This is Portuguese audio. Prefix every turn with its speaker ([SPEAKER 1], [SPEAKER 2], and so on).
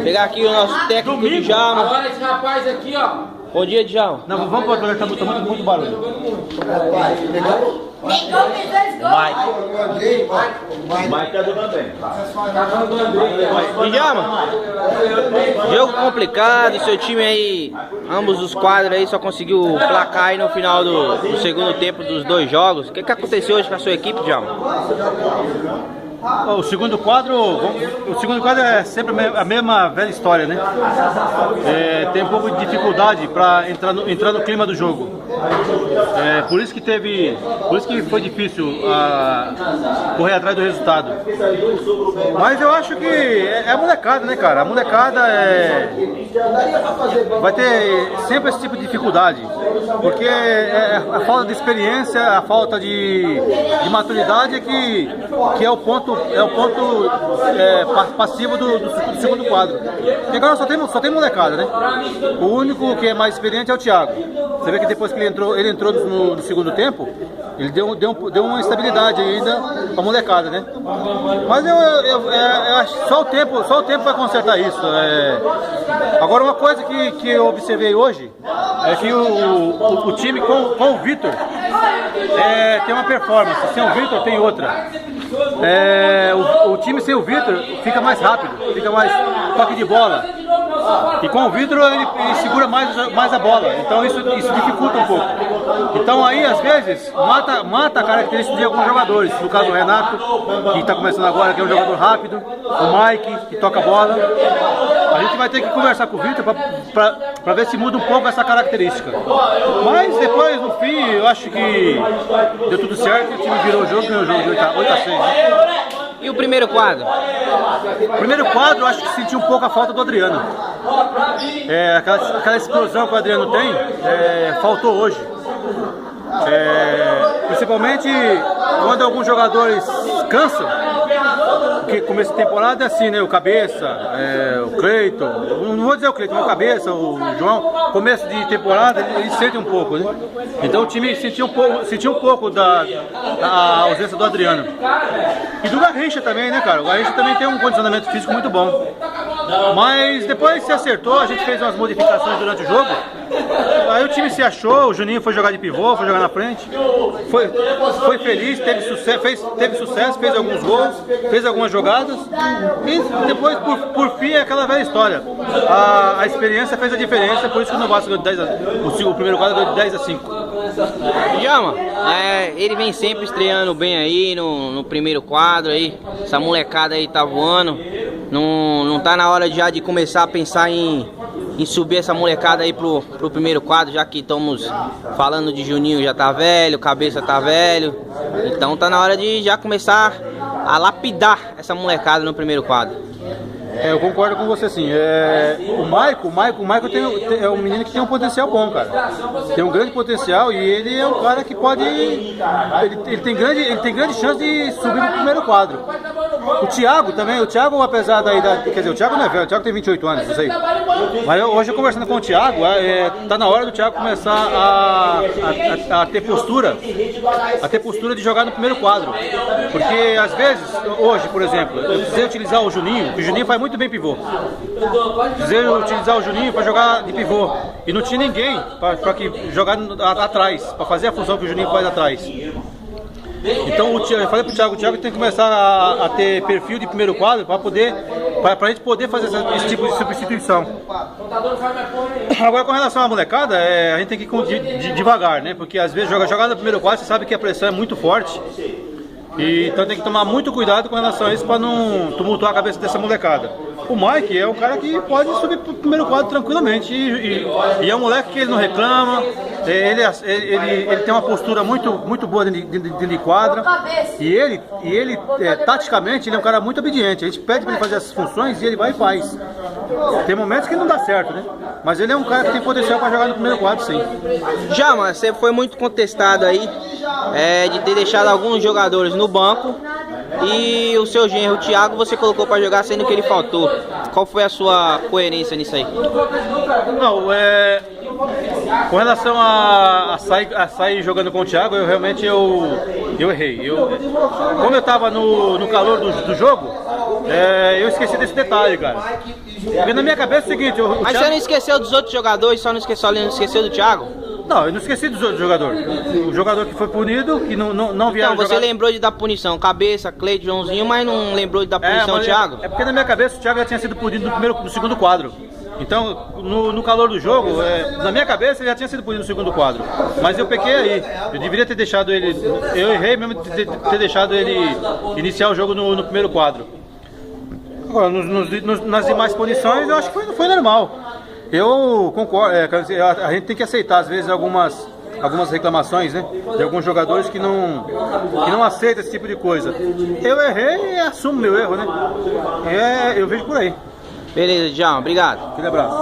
[SPEAKER 1] Pegar aqui o nosso técnico de Djalma.
[SPEAKER 2] Agora esse rapaz aqui, ó.
[SPEAKER 1] Bom dia, Djalma.
[SPEAKER 3] Não, vamos para o toalete, tá muito barulho.
[SPEAKER 4] Mike tá jogando bem.
[SPEAKER 1] Djalma, jogo complicado, seu time aí, ambos os quadros aí só conseguiu placar aí no final do segundo tempo dos dois jogos. O que aconteceu hoje com a sua equipe, Djalma?
[SPEAKER 3] O segundo quadro é sempre a mesma velha história, né? Tem um pouco de dificuldade para entrar no clima do jogo. Por isso que foi difícil correr atrás do resultado. Mas eu acho que é a molecada, né, cara? A molecada vai ter sempre esse tipo de dificuldade, porque a falta de experiência, a falta de maturidade que é o ponto passivo do segundo quadro. Porque agora só tem molecada, né? O único que é mais experiente é o Thiago. Você vê que depois que ele entrou no segundo tempo, ele deu uma estabilidade ainda pra molecada, né? Mas eu acho que só o tempo vai consertar isso. Agora, uma coisa que eu observei hoje é que o time com o Vitor tem uma performance, sem o Vitor tem outra. O time sem o Vitor fica mais rápido, fica mais toque de bola. E com o Vitor ele segura mais a bola, então isso dificulta um pouco. Então aí às vezes mata a característica de alguns jogadores. No caso do Renato, que está começando agora, que é um jogador rápido, o Mike, que toca a bola. A gente vai ter que conversar com o Vitor para ver se muda um pouco essa característica. Mas depois, no fim, eu acho que deu tudo certo, o time virou o jogo, ganhou o jogo de 8-6. Né?
[SPEAKER 1] E o primeiro quadro?
[SPEAKER 3] O primeiro quadro, eu acho que senti um pouco a falta do Adriano. Aquela explosão que o Adriano tem, faltou hoje. Principalmente quando alguns jogadores cansam, porque começo de temporada é assim, né? O Cabeça, o Cleiton, não vou dizer o Cleiton, mas o Cabeça, o João, começo de temporada eles sentem um pouco, né? Então o time sentiu um pouco da ausência do Adriano. E do Garrincha também, né, cara? O Garrincha também tem um condicionamento físico muito bom. Mas depois se acertou, a gente fez umas modificações durante o jogo. Aí o time se achou, o Juninho foi jogar de pivô, foi jogar na frente. Foi feliz, teve sucesso, fez alguns gols, fez algumas jogadas. E depois, por fim, é aquela velha história. A experiência fez a diferença, por isso que o Novato ganhou de 10 o primeiro quadro ganhou de 10-5.
[SPEAKER 1] Djalma, ele vem sempre estreando bem aí no primeiro quadro aí. Essa molecada aí tá voando. Não tá na hora já de começar a pensar em subir essa molecada aí pro primeiro quadro, já que estamos falando de Juninho já tá velho, Cabeça tá velho. Então tá na hora de já começar a lapidar essa molecada no primeiro quadro.
[SPEAKER 3] Eu concordo com você, sim. O Michael é um menino que tem um potencial bom, cara. Tem um grande potencial e ele é um cara que pode... Ele tem grande chance de subir no primeiro quadro. O Thiago também, apesar da idade... Quer dizer, o Thiago não é velho, o Thiago tem 28 anos, não sei. Mas hoje eu conversando com o Thiago, tá na hora do Thiago começar a ter postura. A ter postura de jogar no primeiro quadro. Porque às vezes, hoje, por exemplo, eu precisei utilizar o Juninho, que o Juninho faz muito bem pivô. Precisei utilizar o Juninho para jogar de pivô. E não tinha ninguém para jogar atrás, para fazer a função que o Juninho faz atrás. Então eu falei pro Thiago, o Thiago tem que começar a ter perfil de primeiro quadro para a gente poder fazer esse tipo de substituição. Agora com relação à molecada, a gente tem que ir devagar, né? Porque às vezes jogar no primeiro quadro, você sabe que a pressão é muito forte. Então tem que tomar muito cuidado com relação a isso para não tumultuar a cabeça dessa molecada. O Mike é um cara que pode subir pro primeiro quadro tranquilamente e é um moleque que ele não reclama, ele tem uma postura muito boa dentro de quadra e ele taticamente ele é um cara muito obediente. A gente pede para ele fazer essas funções e ele vai e faz. Tem momentos que não dá certo, né? Mas ele é um cara que tem potencial para jogar no primeiro quadro, sim.
[SPEAKER 1] Já, mas você foi muito contestado aí de ter deixado alguns jogadores no banco e o seu genro, o Thiago, você colocou para jogar sendo que ele faltou. Qual foi a sua coerência nisso aí?
[SPEAKER 3] Não, com relação a sair jogando com o Thiago, eu realmente Eu errei. Como eu tava no calor do jogo, eu esqueci desse detalhe, cara. Porque na minha cabeça é o seguinte...
[SPEAKER 1] Mas você não esqueceu dos outros jogadores, só não esqueceu do Thiago?
[SPEAKER 3] Não, eu não esqueci dos outros jogadores. O jogador que foi punido, que não vieram
[SPEAKER 1] Então, você
[SPEAKER 3] jogar...
[SPEAKER 1] lembrou de dar punição, Cabeça, Cleide, Joãozinho, mas não lembrou de dar punição ao Thiago?
[SPEAKER 3] É porque na minha cabeça o Thiago já tinha sido punido no segundo quadro. Então, no calor do jogo, na minha cabeça ele já tinha sido punido no segundo quadro. Mas eu pequei aí. Eu deveria ter deixado ele... Eu errei mesmo de ter deixado ele iniciar o jogo no primeiro quadro. Agora, nas demais punições, eu acho que foi normal. Eu concordo, a gente tem que aceitar às vezes algumas reclamações, né? De alguns jogadores que não aceitam esse tipo de coisa. Eu errei e assumo meu erro, né? Eu vejo por aí.
[SPEAKER 1] Beleza, Djalma, obrigado.
[SPEAKER 3] Aquele abraço.